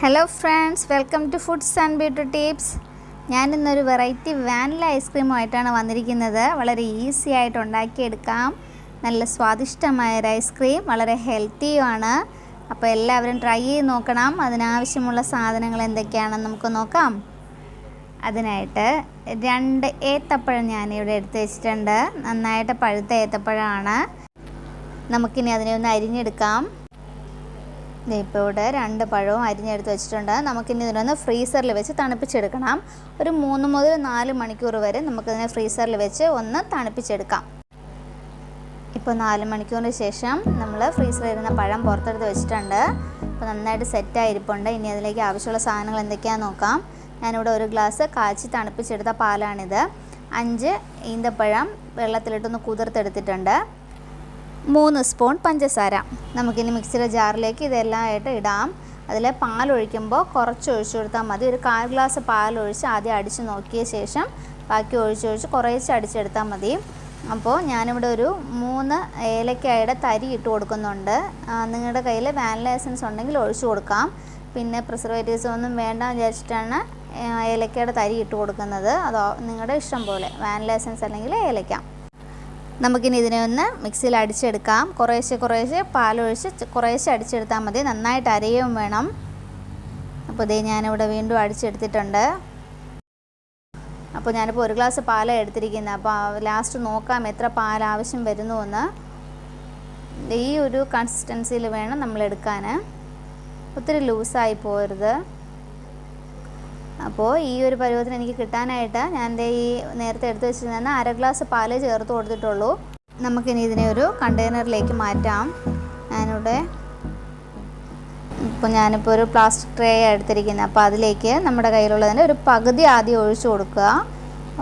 Hello friends, welcome to Foods and Beauty Tips. ഞാൻ ഇന്നൊരു variety vanilla ice cream ആയിട്ടാണ് വന്നിരിക്കുന്നത്. വളരെ ഈസി ആയിട്ട് ഉണ്ടാക്കിയെടുക്കാം. നല്ല സ്വാദിഷ്ടമായ ഒരു ഐസ്ക്രീം, വളരെ ഹെൽത്തിയുമാണ്. അപ്പോൾ എല്ലാവരും ട്രൈ ചെയ്ത് നോക്കണം. അതിനാവശ്യമുള്ള സാധനങ്ങൾ എന്തൊക്കെയാണെന്ന് നമുക്ക് നോക്കാം. അതിനായിട്ട് 2 ഏത്തപ്പഴം ഞാൻ ഇവിടെ എടുത്ത് വെച്ചിട്ടുണ്ട്. നന്നായിട്ട് പഴുത്ത ഏത്തപ്പഴമാണ്. നമുക്കിനി അതിനെ ഒന്ന് അരിഞ്ഞെടുക്കാം. ഇപ്പോൾ ഇവിടെ 2 പഴവും അരിഞ്ഞെടുത്ത് വെച്ചിട്ടുണ്ട്. നമുക്കിനി ഇതിനൊന്ന് ഫ്രീസറിൽ വെച്ച് തണുപ്പിച്ചെടുക്കണം. ഒരു 3 മുതൽ 4 മണിക്കൂർ വരെ നമുക്കിതിനെ ഫ്രീസറിൽ വെച്ച് ഒന്ന് തണുപ്പിച്ചെടുക്കാം. ഇപ്പോൾ 4 മണിക്കൂറിന് ശേഷം നമ്മൾ ഫ്രീസറിൽ ഇരുന്ന പഴം പുറത്തെടുത്ത് വെച്ചിട്ടുണ്ട്. അപ്പോൾ നന്നായിട്ട് സെറ്റായിരിപ്പുണ്ട്. ഇനി അതിലേക്ക് ആവശ്യമുള്ള സാധനങ്ങൾ എന്തൊക്കെയാണെന്ന് നോക്കാം. ഞാനിവിടെ 1 ഗ്ലാസ് കാച്ചി തണുപ്പിച്ചെടുത്ത പാലാണിത്. 5 ഈന്തപ്പഴം വെള്ളത്തിലിട്ടൊന്ന് കുതിർത്തെടുത്തിട്ടുണ്ട്. 3 സ്പൂൺ പഞ്ചസാര. നമുക്കിനി മിക്സിയുടെ ജാറിലേക്ക് ഇതെല്ലാം ആയിട്ട് ഇടാം. അതിൽ പാലൊഴിക്കുമ്പോൾ കുറച്ച് ഒഴിച്ചു കൊടുത്താൽ മതി. ഒരു 1/4 ഗ്ലാസ് പാലൊഴിച്ച് ആദ്യം അടിച്ച് നോക്കിയ ശേഷം ബാക്കി ഒഴിച്ച് കുറേശ്ശെ അടിച്ചെടുത്താൽ മതി. അപ്പോൾ ഞാനിവിടെ ഒരു 3 ഏലക്കായുടെ തരി ഇട്ട് കൊടുക്കുന്നുണ്ട്. നിങ്ങളുടെ കയ്യിൽ വാനില എസൻസ് ഉണ്ടെങ്കിൽ ഒഴിച്ചു കൊടുക്കാം. പിന്നെ പ്രിസർവേറ്റീവ്സ് ഒന്നും വേണ്ട വിചാരിച്ചിട്ടാണ് ഏലക്കയുടെ തരി ഇട്ട് കൊടുക്കുന്നത്. അതോ നിങ്ങളുടെ ഇഷ്ടം പോലെ, വാനില എസൻസ് അല്ലെങ്കിൽ ഏലക്ക. നമുക്കിനി ഇതിനെ ഒന്ന് മിക്സിയിൽ അടിച്ചെടുക്കാം. കുറേശ്ശെ പാലൊഴിച്ച് കുറേശ്ശെ അടിച്ചെടുത്താൽ മതി. നന്നായിട്ട് അരയും വേണം. അപ്പോൾ ഇതേ ഞാനിവിടെ വീണ്ടും അടിച്ചെടുത്തിട്ടുണ്ട്. അപ്പോൾ ഞാനിപ്പോൾ 1 ഗ്ലാസ് പാലാണ് എടുത്തിരിക്കുന്നത്. അപ്പോൾ ലാസ്റ്റ് നോക്കാം എത്ര പാൽ ആവശ്യം വരുന്നുവെന്ന്. ഈ ഒരു കൺസിസ്റ്റൻസിയിൽ വേണം നമ്മൾ എടുക്കാൻ. ഒത്തിരി ലൂസായി പോകരുത്. അപ്പോൾ ഈ ഒരു പരുവത്തിന് എനിക്ക് കിട്ടാനായിട്ട് ഞാൻ ഈ നേരത്തെ എടുത്ത് വെച്ചിരുന്ന 1/2 ഗ്ലാസ് പാല് ചേർത്ത് കൊടുത്തിട്ടുള്ളൂ. നമുക്കിനി ഇതിനെ ഒരു കണ്ടെയ്നറിലേക്ക് മാറ്റാം. ഞാനിപ്പോൾ ഒരു പ്ലാസ്റ്റിക് ട്രേ എടുത്തിരിക്കുന്നത്. അപ്പോൾ അതിലേക്ക് നമ്മുടെ കയ്യിലുള്ളതിൻ്റെ ഒരു പകുതി ആദ്യം ഒഴിച്ചു കൊടുക്കുക.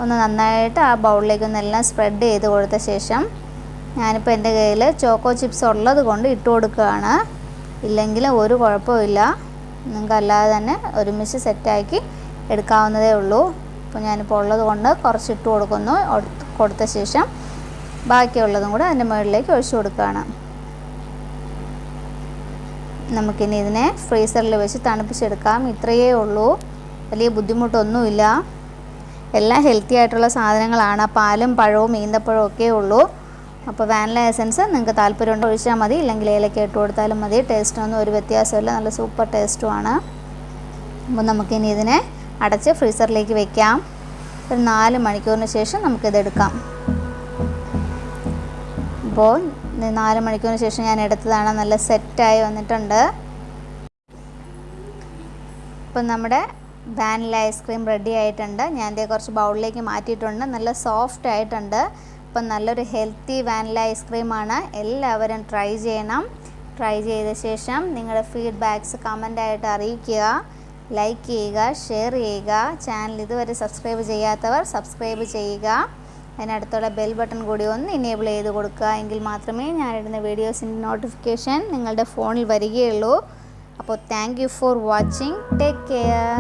ഒന്ന് നന്നായിട്ട് ആ ബൗളിലേക്ക് ഒന്നെല്ലാം സ്പ്രെഡ് ചെയ്ത് കൊടുത്ത ശേഷം ഞാനിപ്പോൾ എൻ്റെ കയ്യിൽ ചോക്കോ ചിപ്സ് ഉള്ളത് കൊണ്ട് ഇട്ട് കൊടുക്കുകയാണ്. ഇല്ലെങ്കിൽ ഒരു കുഴപ്പമില്ല. നിങ്ങൾക്ക് അല്ലാതെ തന്നെ ഒരുമിച്ച് സെറ്റാക്കി എടുക്കാവുന്നതേ ഉള്ളൂ. അപ്പോൾ ഞാനിപ്പോൾ ഉള്ളത് കൊണ്ട് കുറച്ച് ഇട്ട് കൊടുക്കുന്നു. കൊടുത്ത ശേഷം ബാക്കിയുള്ളതും കൂടെ അതിൻ്റെ മുകളിലേക്ക് ഒഴിച്ചു കൊടുക്കുകയാണ്. നമുക്കിനി ഇതിനെ ഫ്രീസറിൽ വെച്ച് തണുപ്പിച്ചെടുക്കാം. ഇത്രയേ ഉള്ളൂ. വലിയ ബുദ്ധിമുട്ടൊന്നുമില്ല. എല്ലാം ഹെൽത്തി ആയിട്ടുള്ള സാധനങ്ങളാണ്. പാലും പഴവും ഈന്തപ്പഴവും ഒക്കെ ഉള്ളൂ. അപ്പോൾ വാനില എസൻസ് നിങ്ങൾക്ക് താല്പര്യമുണ്ട് ഒഴിച്ചാൽ മതി. ഇല്ലെങ്കിൽ ഏലക്ക ഇട്ട് കൊടുത്താലും മതി. ടേസ്റ്റിനൊന്നും ഒരു വ്യത്യാസമില്ല. നല്ല സൂപ്പർ ടേസ്റ്റുമാണ്. അപ്പോൾ നമുക്കിനി ഇതിനെ അടച്ച് ഫ്രീസറിലേക്ക് വെക്കാം. ഒരു 4 മണിക്കൂറിന് ശേഷം നമുക്കിതെടുക്കാം. അപ്പോൾ 4 മണിക്കൂറിന് ശേഷം ഞാൻ എടുത്തതാണ്. നല്ല സെറ്റായി വന്നിട്ടുണ്ട്. ഇപ്പം നമ്മുടെ വാനില ഐസ്ക്രീം റെഡി ആയിട്ടുണ്ട്. ഞാൻ ഇതേ കുറച്ച് ബൗളിലേക്ക് മാറ്റിയിട്ടുണ്ട്. നല്ല സോഫ്റ്റ് ആയിട്ടുണ്ട്. അപ്പം നല്ലൊരു ഹെൽത്തി വാനില ഐസ്ക്രീമാണ്. എല്ലാവരും ട്രൈ ചെയ്യണം. ട്രൈ ചെയ്ത ശേഷം നിങ്ങളുടെ ഫീഡ്ബാക്ക്സ് കമൻ്റായിട്ട് അറിയിക്കുക. ലൈക്ക് ചെയ്യുക, ഷെയർ ചെയ്യുക. ചാനൽ ഇതുവരെ സബ്സ്ക്രൈബ് ചെയ്യാത്തവർ സബ്സ്ക്രൈബ് ചെയ്യുക. അതിനടുത്തുള്ള ബെൽ ബട്ടൺ കൂടി ഒന്ന് എനേബിൾ ചെയ്ത് കൊടുക്കുക. എങ്കിൽ മാത്രമേ ഞാനിടുന്ന വീഡിയോസിൻ്റെ നോട്ടിഫിക്കേഷൻ നിങ്ങളുടെ ഫോണിൽ വരികയുള്ളൂ. അപ്പോൾ thank you for watching. Take care.